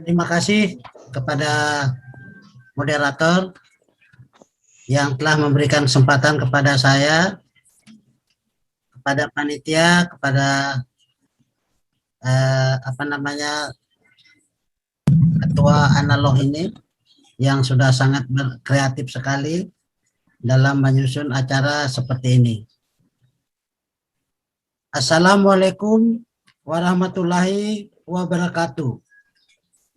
Terima kasih kepada moderator yang telah memberikan kesempatan kepada saya, kepada panitia, kepada ketua analog ini yang sudah sangat kreatif sekali dalam menyusun acara seperti ini. Assalamualaikum warahmatullahi wabarakatuh.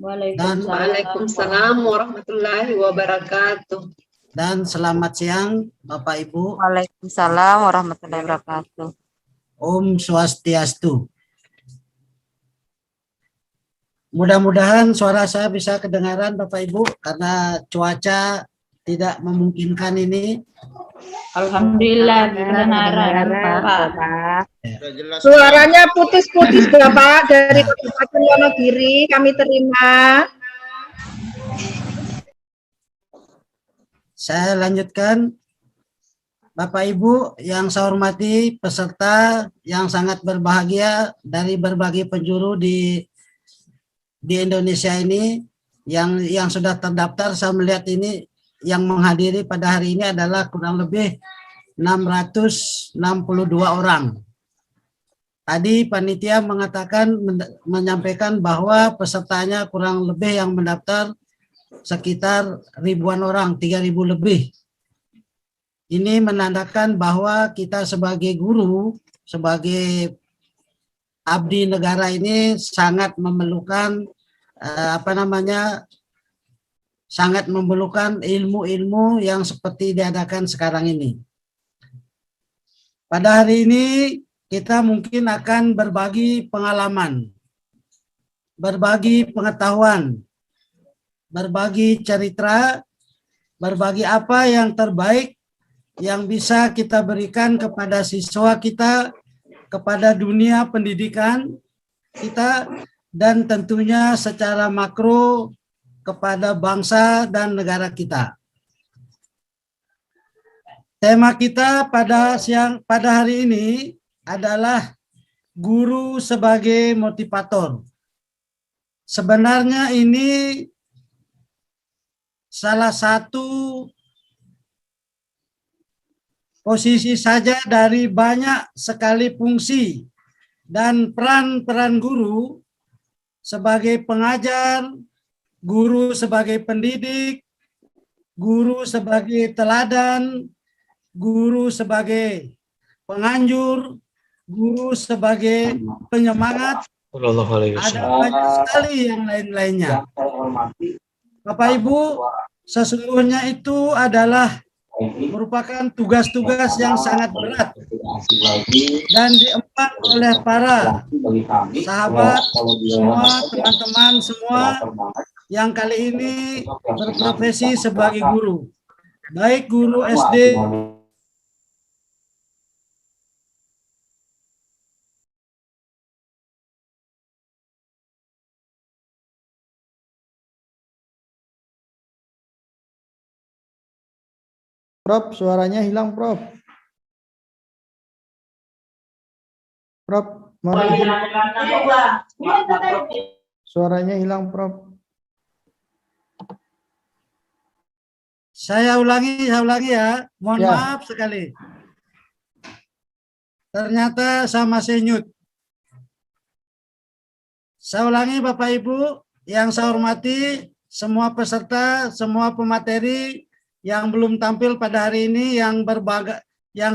Waalaikumsalam warahmatullahi wabarakatuh. Dan selamat siang Bapak Ibu. Waalaikumsalam warahmatullahi wabarakatuh. Om Swastiastu. Mudah-mudahan suara saya bisa kedengaran Bapak Ibu karena cuaca tidak memungkinkan ini. Alhamdulillah kedengaran Pak. Suaranya putus-putus Bapak dari Kabupaten Wonogiri, kami terima. Saya lanjutkan. Bapak Ibu yang saya hormati, peserta yang sangat berbahagia dari berbagai penjuru di Indonesia ini yang sudah terdaftar. Saya melihat ini yang menghadiri pada hari ini adalah kurang lebih 662 orang. Tadi panitia menyampaikan bahwa pesertanya kurang lebih yang mendaftar sekitar ribuan orang, 3.000 lebih. Ini menandakan bahwa kita sebagai guru, sebagai abdi negara ini sangat memerlukan sangat memerlukan ilmu-ilmu yang seperti diadakan sekarang ini. Pada hari ini kita mungkin akan berbagi pengalaman, berbagi pengetahuan, berbagi cerita, berbagi apa yang terbaik yang bisa kita berikan kepada siswa kita, kepada dunia pendidikan kita, dan tentunya secara makro kepada bangsa dan negara kita. Tema kita pada hari ini adalah guru sebagai motivator. Sebenarnya ini salah satu posisi saja dari banyak sekali fungsi dan peran-peran guru sebagai pengajar, guru sebagai pendidik, guru sebagai teladan, guru sebagai penganjur, guru sebagai penyemangat. Ada banyak sekali yang lain-lainnya. Bapak Ibu, sesungguhnya itu adalah merupakan tugas-tugas yang sangat berat dan diemban oleh para sahabat semua, teman-teman semua yang kali ini berprofesi sebagai guru, baik guru SD Prof, suaranya hilang, Prof. Prof, suaranya hilang, Prof. Saya ulangi ya. Mohon maaf sekali. Ternyata saya masih mute. Saya ulangi Bapak Ibu yang saya hormati, semua peserta, semua pemateri yang belum tampil pada hari ini, yang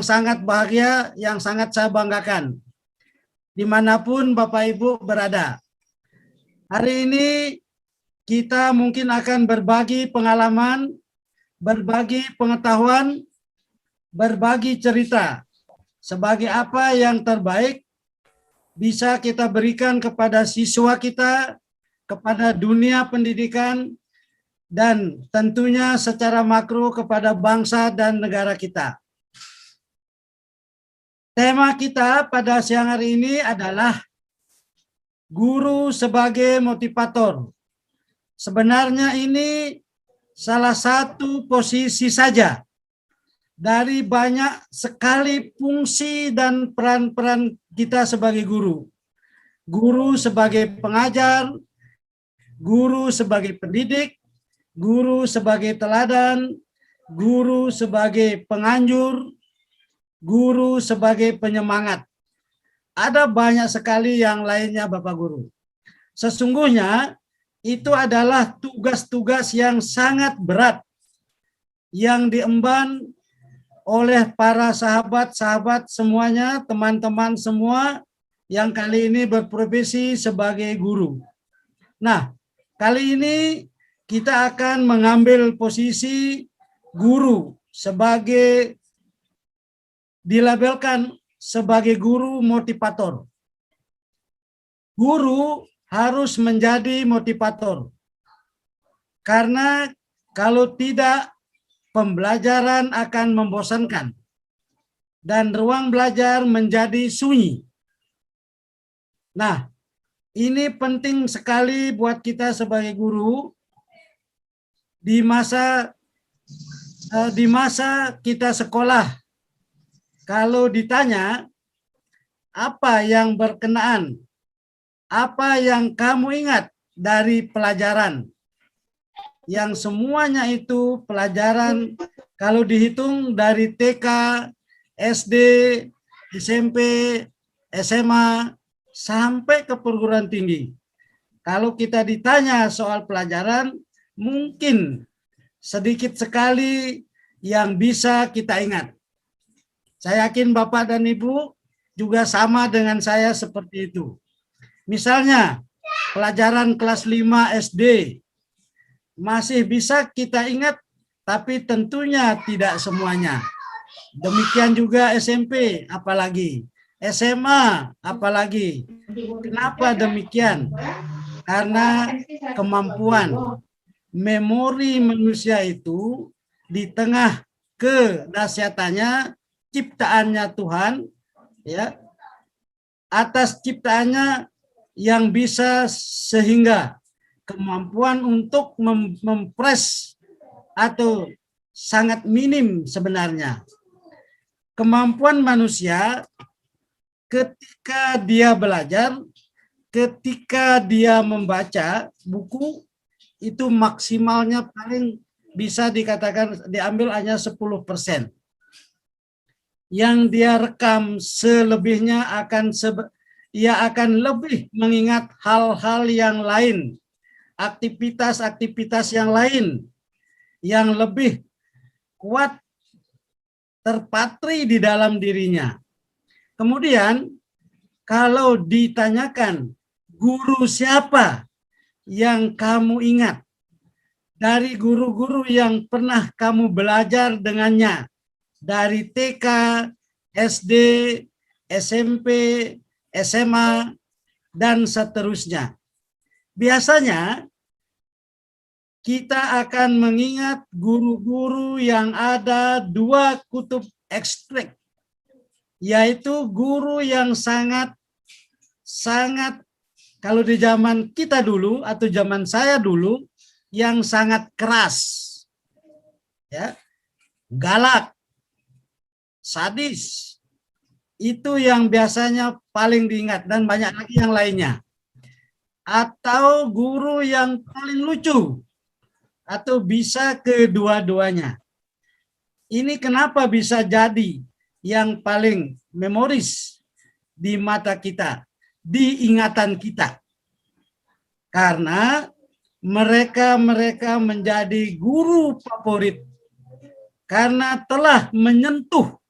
sangat bahagia, yang sangat saya banggakan. Dimanapun Bapak Ibu berada. Hari ini kita mungkin akan berbagi pengalaman, berbagi pengetahuan, berbagi cerita. Sebagai apa yang terbaik bisa kita berikan kepada siswa kita, kepada dunia pendidikan, dan tentunya secara makro kepada bangsa dan negara kita. Tema kita pada siang hari ini adalah guru sebagai motivator. Sebenarnya ini salah satu posisi saja dari banyak sekali fungsi dan peran-peran kita sebagai guru. guru sebagai pengajar, guru sebagai pendidik, guru sebagai teladan, guru sebagai penganjur, guru sebagai penyemangat. Ada banyak sekali yang lainnya Bapak Guru. Sesungguhnya itu adalah tugas-tugas yang sangat berat yang diemban oleh para sahabat-sahabat semuanya, teman-teman semua yang kali ini berprofesi sebagai guru. Nah, kali ini kita akan mengambil posisi guru sebagai dilabelkan sebagai guru motivator. Guru harus menjadi motivator. Karena kalau tidak, pembelajaran akan membosankan dan ruang belajar menjadi sunyi. Nah, ini penting sekali buat kita sebagai guru di masa kita sekolah. Kalau ditanya apa yang berkenaan, apa yang kamu ingat dari pelajaran, yang semuanya itu pelajaran kalau dihitung dari TK, SD, SMP, SMA, sampai ke perguruan tinggi. Kalau kita ditanya soal pelajaran, mungkin sedikit sekali yang bisa kita ingat. Saya yakin Bapak dan Ibu juga sama dengan saya seperti itu. Misalnya, pelajaran kelas 5 SD masih bisa kita ingat, tapi tentunya tidak semuanya. Demikian juga SMP, apalagi SMA, apalagi. Kenapa demikian? Karena kemampuan memori manusia itu di tengah kedahsyatannya ciptaannya Tuhan, ya, atas ciptaannya yang bisa sehingga kemampuan untuk mempres atau sangat minim sebenarnya. Kemampuan manusia ketika dia belajar, ketika dia membaca buku, itu maksimalnya paling bisa dikatakan diambil hanya 10%. Yang dia rekam selebihnya ia akan lebih mengingat hal-hal yang lain, aktivitas-aktivitas yang lain yang lebih kuat terpatri di dalam dirinya. Kemudian kalau ditanyakan guru siapa yang kamu ingat dari guru-guru yang pernah kamu belajar dengannya dari TK, SD, SMP, SMA, dan seterusnya. Biasanya kita akan mengingat guru-guru yang ada dua kutub ekstrim, yaitu guru yang sangat kalau di zaman kita dulu atau zaman saya dulu yang sangat keras, ya, galak, sadis, itu yang biasanya paling diingat dan banyak lagi yang lainnya. Atau guru yang paling lucu, atau bisa kedua-duanya. Ini kenapa bisa jadi yang paling memoris di mata kita, di ingatan kita. Karena mereka menjadi guru favorit karena telah menyentuh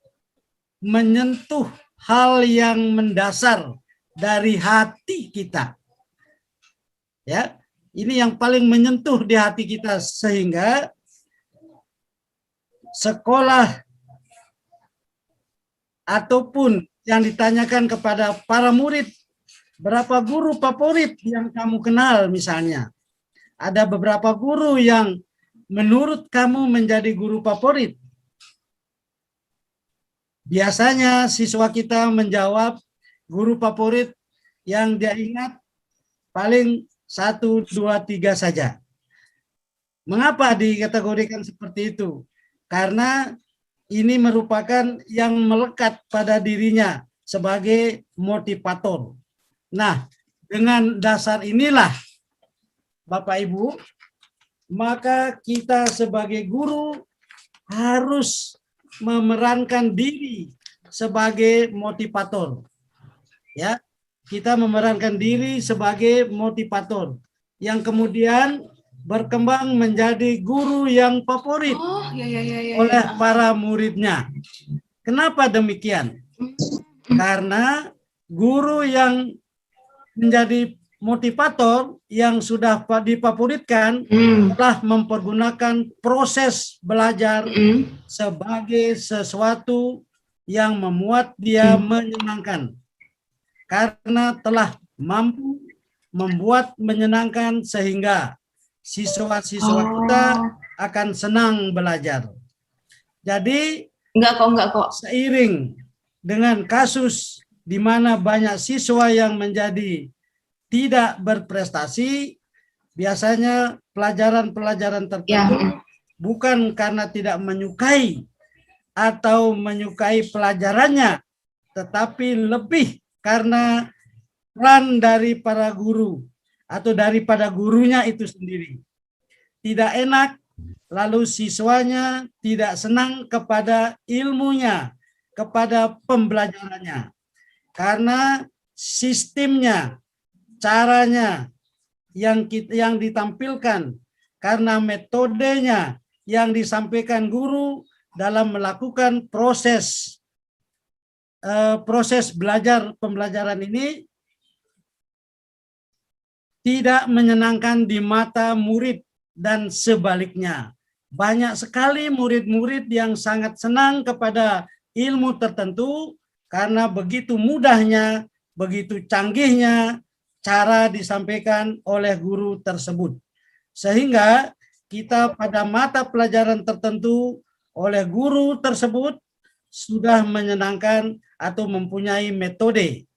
hal yang mendasar dari hati kita. Ya, ini yang paling menyentuh di hati kita sehingga sekolah ataupun yang ditanyakan kepada para murid, berapa guru favorit yang kamu kenal misalnya. Ada beberapa guru yang menurut kamu menjadi guru favorit. Biasanya siswa kita menjawab guru favorit yang dia ingat paling 1, 2, 3 saja. Mengapa dikategorikan seperti itu? Karena ini merupakan yang melekat pada dirinya sebagai motivator. Nah, dengan dasar inilah Bapak Ibu, maka kita sebagai guru harus memerankan diri sebagai motivator. Ya, kita memerankan diri sebagai motivator yang kemudian berkembang menjadi guru yang favorit oleh para muridnya. Kenapa demikian? Karena guru yang menjadi motivator yang sudah difavoritkan telah mempergunakan proses belajar sebagai sesuatu yang memuat dia menyenangkan. Karena telah mampu membuat menyenangkan sehingga siswa-siswa kita akan senang belajar. Jadi Enggak kok. seiring dengan kasus di mana banyak siswa yang menjadi tidak berprestasi, biasanya pelajaran-pelajaran tertentu bukan karena tidak menyukai atau menyukai pelajarannya, tetapi lebih karena peran dari para guru atau daripada gurunya itu sendiri. Tidak enak, lalu siswanya tidak senang kepada ilmunya, kepada pembelajarannya. Karena sistemnya, caranya yang ditampilkan, karena metodenya yang disampaikan guru dalam melakukan proses belajar pembelajaran ini tidak menyenangkan di mata murid dan sebaliknya. Banyak sekali murid-murid yang sangat senang kepada ilmu tertentu karena begitu mudahnya, begitu canggihnya cara disampaikan oleh guru tersebut. Sehingga kita pada mata pelajaran tertentu oleh guru tersebut sudah menyenangkan atau mempunyai metode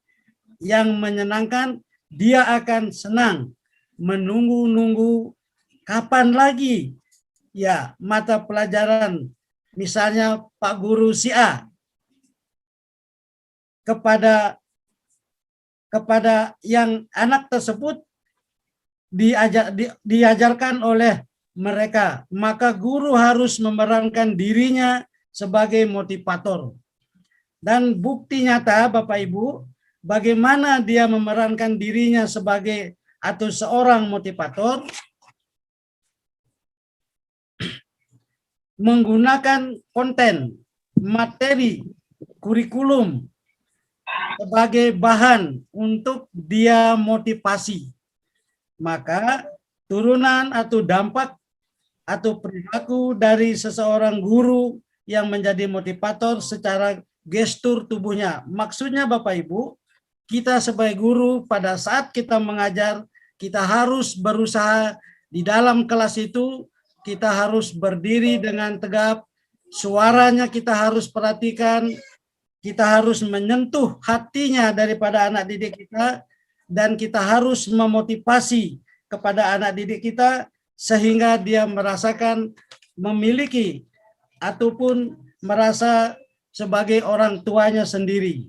yang menyenangkan, dia akan senang menunggu-nunggu kapan lagi ya mata pelajaran, misalnya Pak Guru si A kepada yang anak tersebut diajarkan oleh mereka, maka guru harus memerankan dirinya sebagai motivator. Dan bukti nyata Bapak Ibu, bagaimana dia memerankan dirinya sebagai atau seorang motivator, menggunakan konten, materi, kurikulum sebagai bahan untuk dia motivasi. Maka turunan atau dampak atau perilaku dari seseorang guru yang menjadi motivator secara gestur tubuhnya. Maksudnya Bapak Ibu, kita sebagai guru pada saat kita mengajar, kita harus berusaha di dalam kelas itu, kita harus berdiri dengan tegap, suaranya kita harus perhatikan, kita harus menyentuh hatinya daripada anak didik kita, dan kita harus memotivasi kepada anak didik kita sehingga dia merasakan memiliki ataupun merasa sebagai orang tuanya sendiri.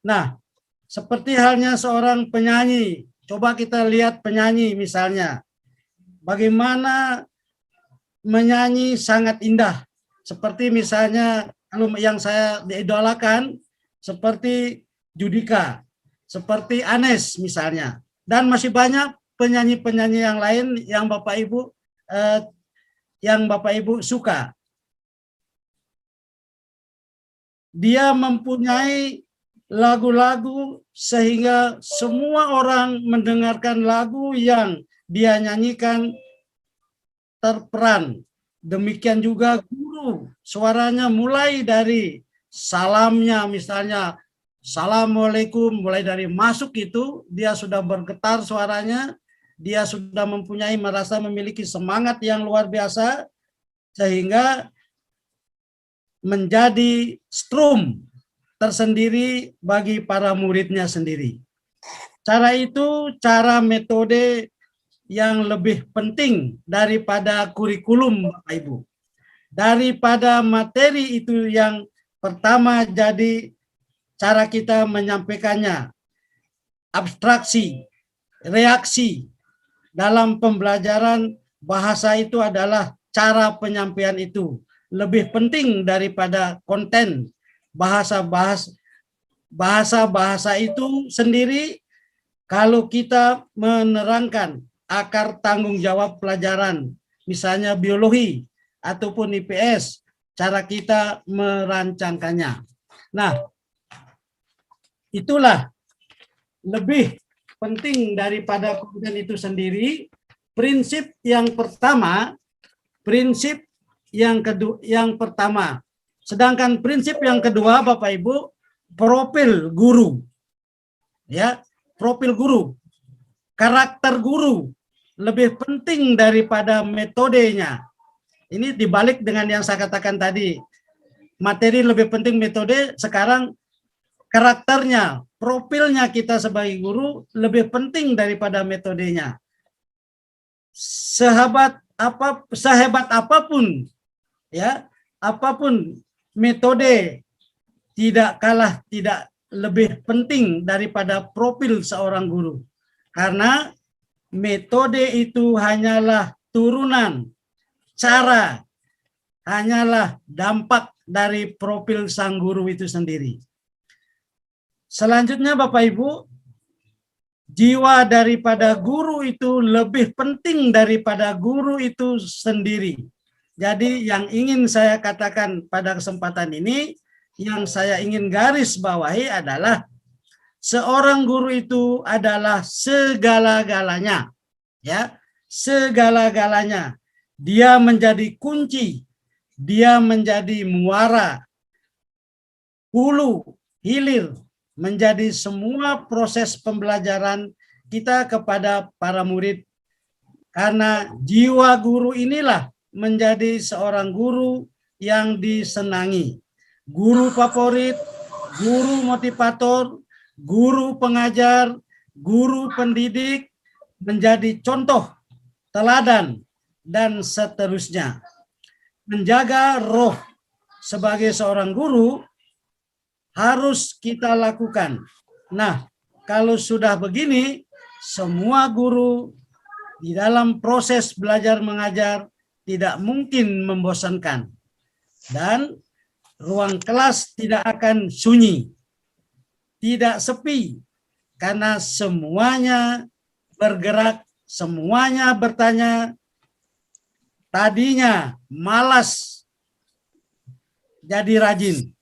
Nah, seperti halnya seorang penyanyi, coba kita lihat penyanyi misalnya, bagaimana menyanyi sangat indah, seperti misalnya kalau yang saya diidolakan seperti Judika, seperti Anes misalnya, dan masih banyak penyanyi-penyanyi yang lain yang Bapak Ibu suka. Dia mempunyai lagu-lagu sehingga semua orang mendengarkan lagu yang dia nyanyikan terperan. Demikian juga guru, suaranya mulai dari salamnya misalnya, Assalamualaikum, mulai dari masuk itu, dia sudah bergetar suaranya, dia sudah mempunyai merasa memiliki semangat yang luar biasa, sehingga menjadi strum tersendiri bagi para muridnya sendiri. Cara itu, cara metode yang lebih penting daripada kurikulum Bapak Ibu. Daripada materi itu yang pertama jadi cara kita menyampaikannya, abstraksi, reaksi dalam pembelajaran bahasa itu adalah cara penyampaian itu lebih penting daripada konten bahasa itu sendiri. Kalau kita menerangkan akar tanggung jawab pelajaran, misalnya biologi ataupun IPS, cara kita merancangkannya. Nah, itulah lebih penting daripada konten itu sendiri. Prinsip yang pertama, prinsip yang pertama. Sedangkan prinsip yang kedua, Bapak Ibu, profil guru. Ya, profil guru. Karakter guru lebih penting daripada metodenya. Ini dibalik dengan yang saya katakan tadi. Materi lebih penting metode, sekarang karakternya, profilnya kita sebagai guru lebih penting daripada metodenya. Sehebat apapun, ya, apapun metode tidak lebih penting daripada profil seorang guru. Karena metode itu hanyalah turunan, cara, hanyalah dampak dari profil sang guru itu sendiri. Selanjutnya Bapak Ibu, jiwa daripada guru itu lebih penting daripada guru itu sendiri. Jadi yang ingin saya katakan pada kesempatan ini, yang saya ingin garis bawahi adalah seorang guru itu adalah segala-galanya, ya, segala-galanya. Dia menjadi kunci, dia menjadi muara, hulu, hilir, menjadi semua proses pembelajaran kita kepada para murid. Karena jiwa guru inilah menjadi seorang guru yang disenangi. Guru favorit, guru motivator, guru pengajar, guru pendidik, menjadi contoh, teladan, dan seterusnya. Menjaga roh sebagai seorang guru harus kita lakukan. Nah, kalau sudah begini, semua guru di dalam proses belajar mengajar tidak mungkin membosankan. Dan ruang kelas tidak akan sunyi, tidak sepi, karena semuanya bergerak, semuanya bertanya. Tadinya malas jadi rajin,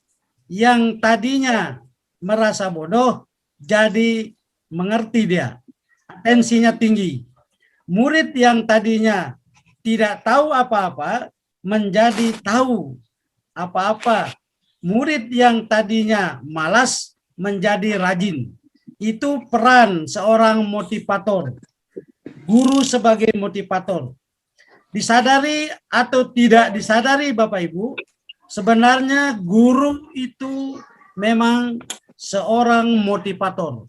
yang tadinya merasa bodoh jadi mengerti dia, atensinya tinggi. Murid yang tadinya tidak tahu apa-apa menjadi tahu apa-apa. Murid yang tadinya malas menjadi rajin. Itu peran seorang motivator. Guru sebagai motivator. Disadari atau tidak disadari Bapak Ibu, sebenarnya guru itu memang seorang motivator.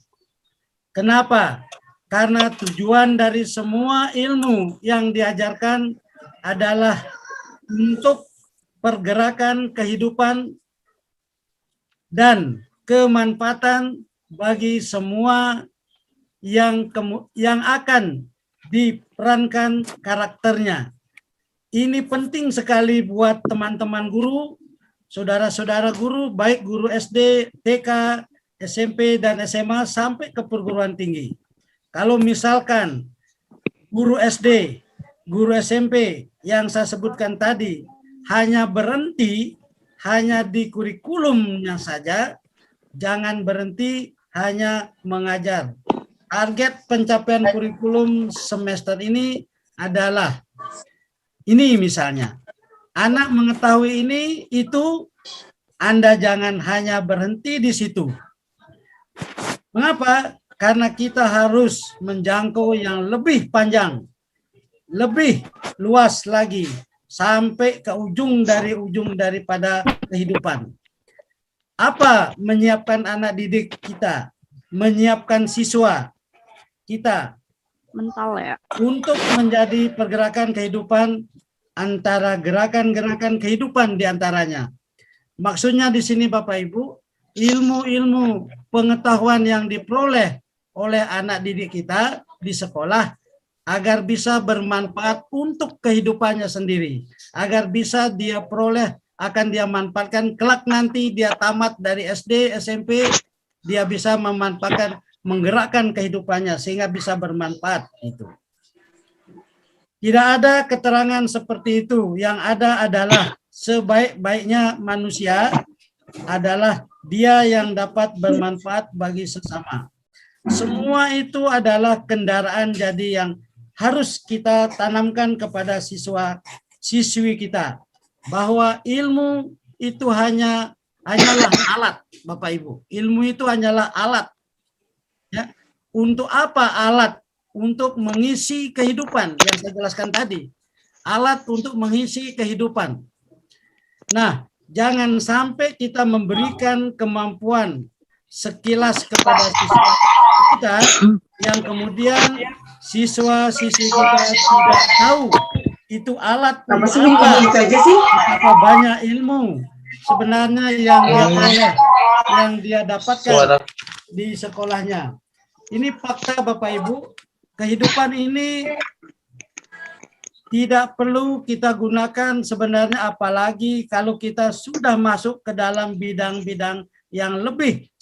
Kenapa? Karena tujuan dari semua ilmu yang diajarkan adalah untuk pergerakan kehidupan dan kemanfaatan bagi semua yang akan diperankan karakternya. Ini penting sekali buat teman-teman guru, saudara-saudara guru, baik guru SD, TK, SMP, dan SMA sampai ke perguruan tinggi. Kalau misalkan guru SD, guru SMP yang saya sebutkan tadi hanya berhenti hanya di kurikulumnya saja, jangan berhenti hanya mengajar. Target pencapaian kurikulum semester ini adalah ini misalnya. Anak mengetahui ini, itu, Anda jangan hanya berhenti di situ. Mengapa? Karena kita harus menjangkau yang lebih panjang, lebih luas lagi, sampai ke ujung daripada kehidupan. Apa menyiapkan anak didik kita, menyiapkan siswa kita Mental ya. untuk menjadi pergerakan kehidupan antara gerakan-gerakan kehidupan diantaranya. Maksudnya di sini Bapak Ibu, ilmu-ilmu pengetahuan yang diperoleh oleh anak didik kita di sekolah agar bisa bermanfaat untuk kehidupannya sendiri, agar bisa dia peroleh, akan dia manfaatkan kelak nanti dia tamat dari SD, SMP, dia bisa memanfaatkan, menggerakkan kehidupannya sehingga bisa bermanfaat. Itu. Tidak ada keterangan seperti itu. Yang ada adalah sebaik-baiknya manusia adalah dia yang dapat bermanfaat bagi sesama. Semua itu adalah kendaraan jadi yang harus kita tanamkan kepada siswi kita, bahwa ilmu itu hanyalah alat, Bapak Ibu. Ilmu itu hanyalah alat. Ya. Untuk apa alat? Untuk mengisi kehidupan yang saya jelaskan tadi. Alat untuk mengisi kehidupan. Nah, jangan sampai kita memberikan kemampuan sekilas kepada siswa kita yang kemudian siswa-siswi kita tidak tahu itu alat untuk apa banyak ilmu sebenarnya yang dia dapatkan di sekolahnya. Ini fakta Bapak Ibu. Kehidupan ini tidak perlu kita gunakan sebenarnya, apalagi kalau kita sudah masuk ke dalam bidang-bidang yang lebih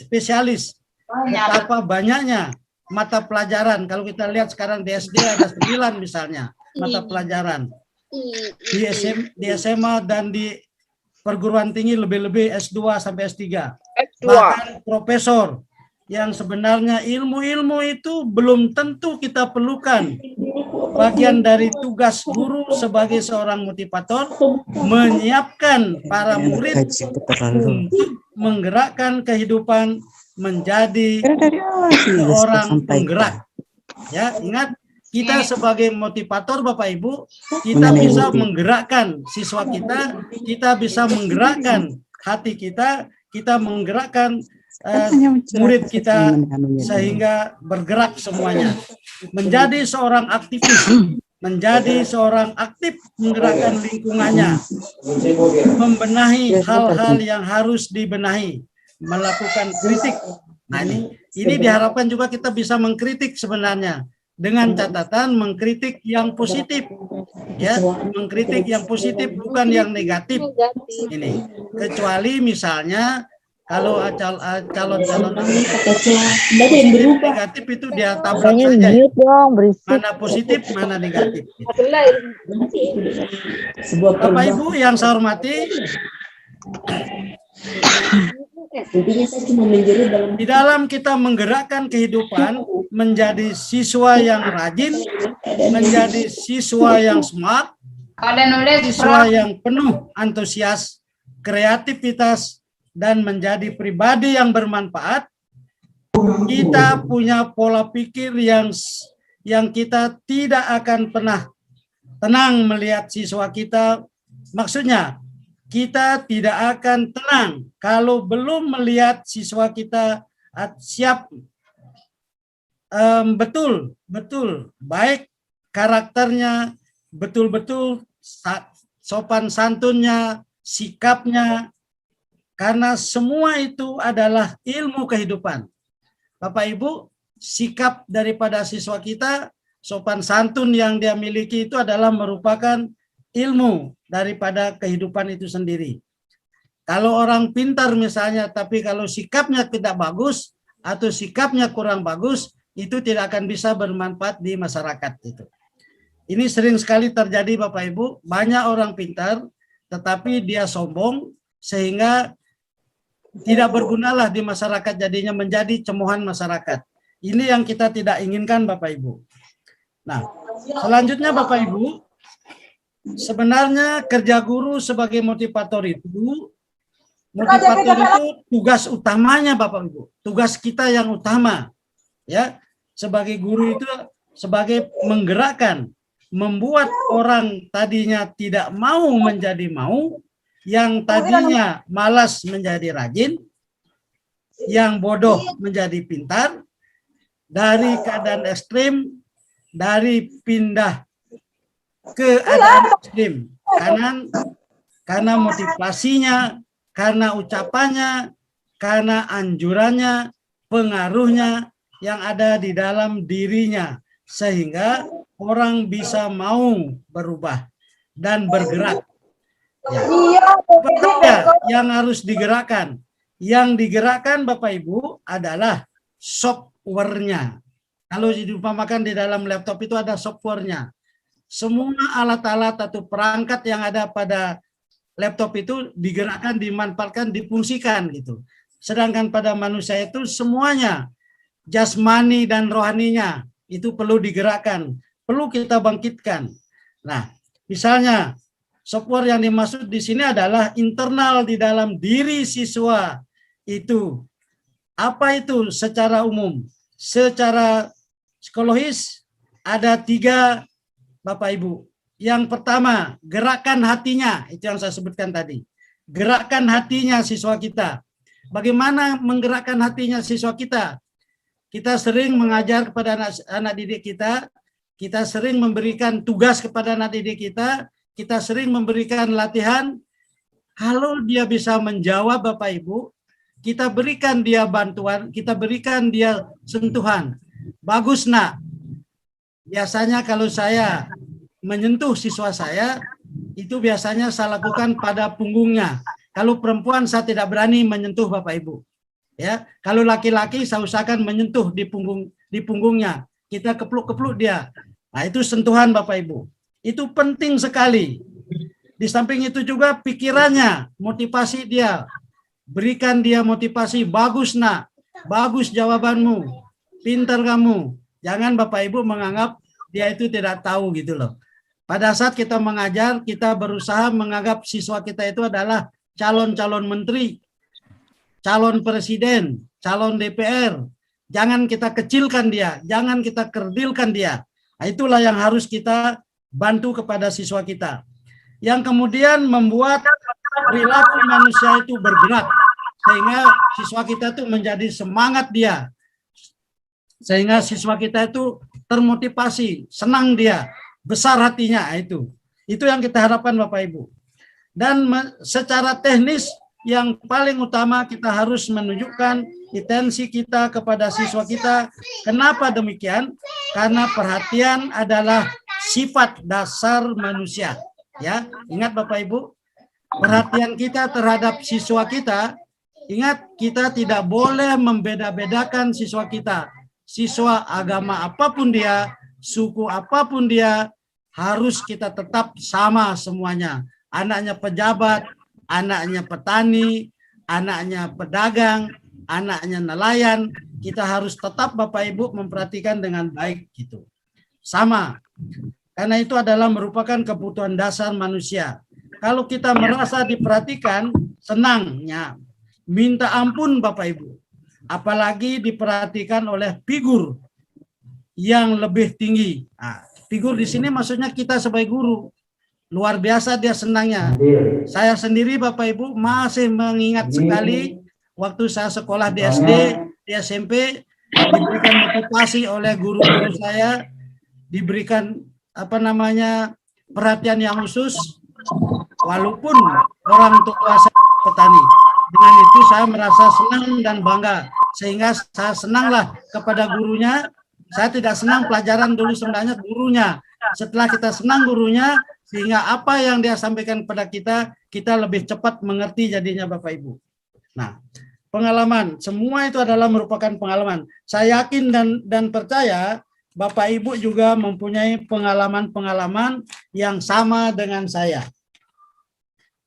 spesialis. Betapa banyaknya mata pelajaran. Kalau kita lihat sekarang di SD ada 9 misalnya mata pelajaran. Di SMA dan di perguruan tinggi lebih-lebih S2 sampai S3. Bahkan profesor. Yang sebenarnya ilmu-ilmu itu belum tentu kita perlukan. Bagian dari tugas guru sebagai seorang motivator menyiapkan para murid untuk menggerakkan kehidupan menjadi seorang penggerak. Ya, ingat, kita sebagai motivator Bapak Ibu, kita bisa menggerakkan siswa kita bisa menggerakkan hati kita menggerakkan murid kita sehingga bergerak semuanya. Menjadi seorang aktivis, menjadi seorang aktif menggerakkan lingkungannya, membenahi hal-hal yang harus dibenahi, melakukan kritik. Nah, ini diharapkan juga kita bisa mengkritik sebenarnya, dengan catatan mengkritik yang positif, ya, mengkritik yang positif bukan yang negatif. Ini kecuali misalnya kalau calon-calon negatif itu dia tabrak saja. Mana positif, mana negatif. Bapak Ibu yang saya hormati, di dalam kita menggerakkan kehidupan menjadi siswa yang rajin, menjadi siswa yang smart, siswa yang penuh antusias, kreativitas, dan menjadi pribadi yang bermanfaat, kita punya pola pikir yang kita tidak akan pernah tenang melihat siswa kita. Maksudnya, kita tidak akan tenang kalau belum melihat siswa kita siap betul baik karakternya, betul-betul sopan santunnya, sikapnya, karena semua itu adalah ilmu kehidupan. Bapak Ibu, sikap daripada siswa kita, sopan santun yang dia miliki itu adalah merupakan ilmu daripada kehidupan itu sendiri. Kalau orang pintar misalnya, tapi kalau sikapnya tidak bagus atau sikapnya kurang bagus, itu tidak akan bisa bermanfaat di masyarakat itu. Ini sering sekali terjadi Bapak Ibu, banyak orang pintar tetapi dia sombong sehingga tidak bergunalah di masyarakat, jadinya menjadi cemohan masyarakat. Ini yang kita tidak inginkan Bapak Ibu. Nah, selanjutnya Bapak Ibu, sebenarnya kerja guru sebagai motivator itu tugas utamanya Bapak Ibu. Tugas kita yang utama, ya, sebagai guru itu sebagai menggerakkan, membuat orang tadinya tidak mau menjadi mau, yang tadinya malas menjadi rajin, yang bodoh menjadi pintar, dari keadaan ekstrim, dari pindah ke keadaan ekstrim, karena motivasinya, karena ucapannya, karena anjurannya, pengaruhnya yang ada di dalam dirinya, sehingga orang bisa mau berubah dan bergerak. Ya. Apa saja yang harus digerakkan? Yang digerakkan Bapak Ibu adalah software-nya. Kalau diumpamakan di dalam laptop itu ada software-nya. Semua alat-alat atau perangkat yang ada pada laptop itu digerakkan, dimanfaatkan, difungsikan gitu. Sedangkan pada manusia itu semuanya, jasmani dan rohaninya itu perlu digerakkan, perlu kita bangkitkan. Nah, misalnya software yang dimaksud di sini adalah internal di dalam diri siswa itu. Apa itu secara umum? Secara psikologis ada 3 Bapak Ibu. Yang pertama, gerakan hatinya, itu yang saya sebutkan tadi. Gerakan hatinya siswa kita. Bagaimana menggerakkan hatinya siswa kita? Kita sering mengajar kepada anak didik kita sering memberikan tugas kepada anak didik kita sering memberikan latihan. Kalau dia bisa menjawab Bapak Ibu, kita berikan dia bantuan, kita berikan dia sentuhan. Bagus nak. Biasanya kalau saya menyentuh siswa saya, itu biasanya saya lakukan pada punggungnya. Kalau perempuan saya tidak berani menyentuh Bapak Ibu. Ya, kalau laki-laki saya usahakan menyentuh di punggungnya. Kita kepluk-kepluk dia. Nah, itu sentuhan Bapak Ibu. Itu penting sekali. Di samping itu juga pikirannya, motivasi dia. Berikan dia motivasi, bagus nak, bagus jawabanmu, pintar kamu. Jangan Bapak Ibu menganggap dia itu tidak tahu gitu loh. Pada saat kita mengajar, kita berusaha menganggap siswa kita itu adalah calon-calon menteri, calon presiden, calon DPR. Jangan kita kecilkan dia, jangan kita kerdilkan dia. Nah, itulah yang harus kita bantu kepada siswa kita. Yang kemudian membuat perilaku manusia itu bergerak. Sehingga siswa kita itu menjadi semangat dia. Sehingga siswa kita itu termotivasi, senang dia, besar hatinya itu. Itu yang kita harapkan Bapak Ibu. Dan secara teknis yang paling utama kita harus menunjukkan intensi kita kepada siswa kita. Kenapa demikian? Karena perhatian adalah sifat dasar manusia. Ya, ingat Bapak Ibu, perhatian kita terhadap siswa kita, ingat kita tidak boleh membeda-bedakan siswa kita. Siswa agama apapun dia, suku apapun dia, harus kita tetap sama semuanya. Anaknya pejabat, anaknya petani, anaknya pedagang, anaknya nelayan, kita harus tetap Bapak Ibu memperhatikan dengan baik gitu. Sama. Karena itu adalah merupakan kebutuhan dasar manusia. Kalau kita merasa diperhatikan, senangnya minta ampun Bapak Ibu. Apalagi diperhatikan oleh figur yang lebih tinggi. Nah, figur di sini maksudnya kita sebagai guru. Luar biasa dia senangnya. Saya sendiri Bapak Ibu masih mengingat sekali waktu saya sekolah di SD, di SMP, diberikan motivasi oleh guru-guru saya, diberikan perhatian yang khusus, walaupun orang tua saya petani. Dengan itu saya merasa senang dan bangga, sehingga saya senanglah kepada gurunya. Saya tidak senang pelajaran dulu, sebenarnya gurunya. Setelah kita senang gurunya, sehingga apa yang dia sampaikan kepada kita, kita lebih cepat mengerti jadinya Bapak Ibu. Nah, pengalaman, semua itu adalah merupakan pengalaman. Saya yakin dan percaya Bapak Ibu juga mempunyai pengalaman-pengalaman yang sama dengan saya.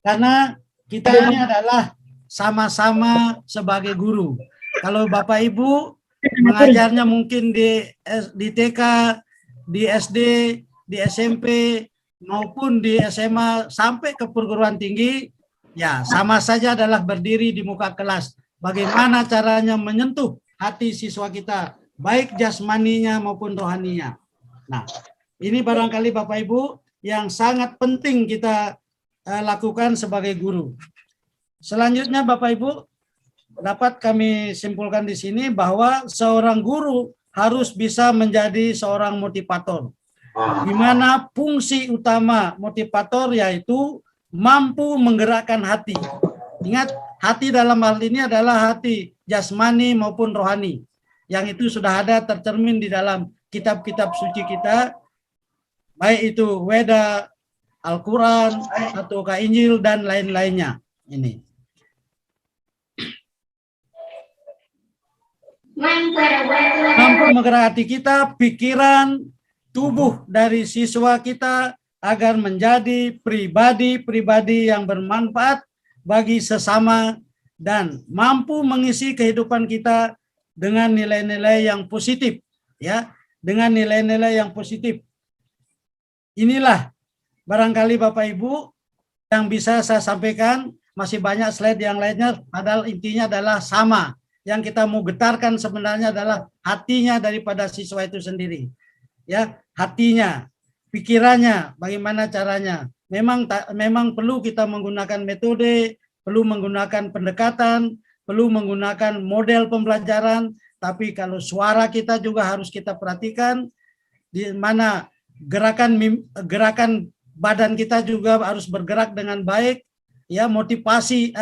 Karena kita ini adalah sama-sama sebagai guru. Kalau Bapak Ibu mengajarnya mungkin di TK, di SD, di SMP, maupun di SMA sampai ke perguruan tinggi, ya sama saja adalah berdiri di muka kelas. Bagaimana caranya menyentuh hati siswa kita, baik jasmaninya maupun rohaninya. Nah, ini barangkali Bapak Ibu yang sangat penting kita lakukan sebagai guru. Selanjutnya Bapak Ibu, dapat kami simpulkan di sini bahwa seorang guru harus bisa menjadi seorang motivator. Di mana fungsi utama motivator yaitu mampu menggerakkan hati. Ingat, hati dalam hal ini adalah hati jasmani maupun rohani. yang itu sudah ada tercermin di dalam kitab-kitab suci kita, baik itu Weda, Al-Quran, atau Injil, dan lain-lainnya. Ini. Mampu menggerakkan hati kita, pikiran, tubuh dari siswa kita agar menjadi pribadi-pribadi yang bermanfaat bagi sesama dan mampu mengisi kehidupan kita dengan nilai-nilai yang positif, ya, dengan nilai-nilai yang positif. Inilah barangkali Bapak Ibu yang bisa saya sampaikan. Masih banyak slide yang lainnya, padahal intinya adalah sama. Yang kita mau getarkan sebenarnya adalah hatinya daripada siswa itu sendiri. Ya, hatinya, pikirannya, bagaimana caranya. Memang perlu kita menggunakan metode, perlu menggunakan pendekatan, perlu menggunakan model pembelajaran, tapi kalau suara kita juga harus kita perhatikan, di mana gerakan badan kita juga harus bergerak dengan baik, ya, motivasi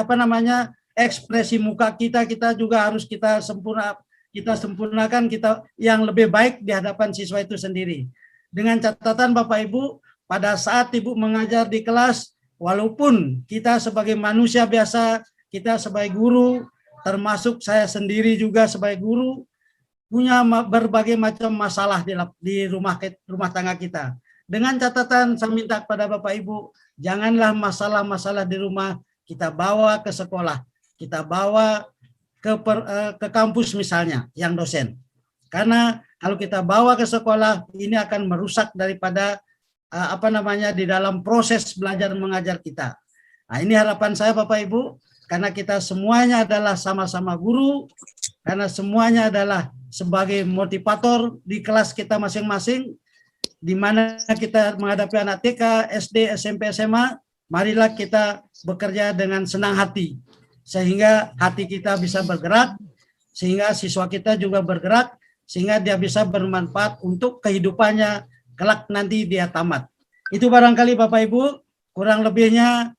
ekspresi muka kita juga harus kita sempurnakan kita yang lebih baik di hadapan siswa itu sendiri. Dengan catatan Bapak Ibu, pada saat Ibu mengajar di kelas, walaupun kita sebagai manusia biasa, kita sebagai guru, termasuk saya sendiri juga sebagai guru, punya berbagai macam masalah di rumah tangga kita. Dengan catatan saya minta kepada Bapak Ibu, janganlah masalah-masalah di rumah kita bawa ke sekolah, kita bawa ke kampus misalnya, yang dosen. Karena kalau kita bawa ke sekolah, ini akan merusak daripada di dalam proses belajar mengajar kita. Nah, ini harapan saya Bapak Ibu, karena kita semuanya adalah sama-sama guru, karena semuanya adalah sebagai motivator di kelas kita masing-masing, di mana kita menghadapi anak TK, SD, SMP, SMA, marilah kita bekerja dengan senang hati, sehingga hati kita bisa bergerak, sehingga siswa kita juga bergerak, sehingga dia bisa bermanfaat untuk kehidupannya kelak nanti dia tamat. Itu barangkali Bapak Ibu, kurang lebihnya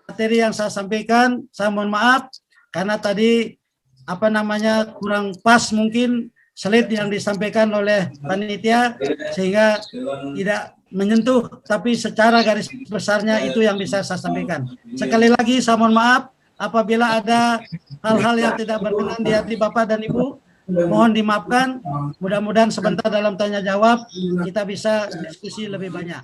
materi yang saya sampaikan, saya mohon maaf, karena tadi kurang pas mungkin slide yang disampaikan oleh panitia, sehingga tidak menyentuh, tapi secara garis besarnya itu yang bisa saya sampaikan. Sekali lagi saya mohon maaf apabila ada hal-hal yang tidak berkenan di hati Bapak dan Ibu, mohon dimaafkan. Mudah-mudahan sebentar dalam tanya jawab kita bisa diskusi lebih banyak.